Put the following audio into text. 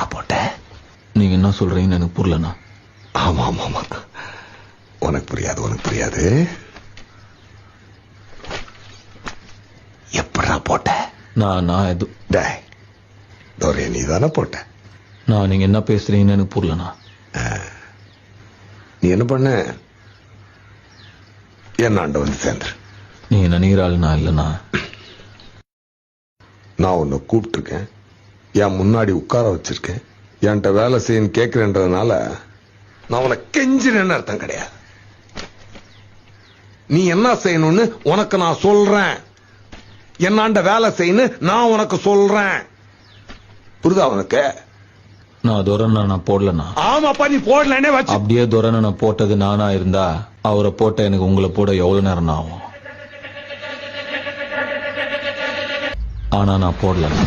எப்படா போட்ட? நீங்க என்ன சொல்றீங்கன்னு எனக்கு புரியலண்ணா. ஆமா ஆமா ஆமா, உனக்கு புரியாது. எப்படா போட்ட? நான் எது தோரே நீ தானே போட்ட? நீங்க என்ன பேசுறீங்கன்னு எனக்கு புரியலண்ணா. நீ என்ன பண்ண? என்னாண்ட வந்து சேர்ந்துரு. நீங்க நினைக்கிறாள் நான் இல்லண்ணா. நான் உன்னை கூப்பிட்டுருக்கேன், என் முன்னாடி உட்கார வச்சிருக்கேன், என்கிட்ட வேலை செய்யன்னு கேட்கிறேன்றதுனால நான் உனக்கு கெஞ்சினேன்னு அர்த்தம் கிடையாது. நீ என்ன செய்யணும்னு உனக்கு நான் சொல்றேன். என்னாண்ட வேலை செய்யணும் நான் உனக்கு சொல்றேன். புரியுதா உனக்கு? நான் துரனை நான் போடலண்ணா. ஆமாப்பா, நீ போடலன்னே வச்சு. அப்படியே துரனை நான் போட்டது நானா இருந்தா அவரை போட்ட எனக்கு உங்களை போட எவ்வளவு நேரம் ஆகும். ஆனா நான் போடலண்ணா.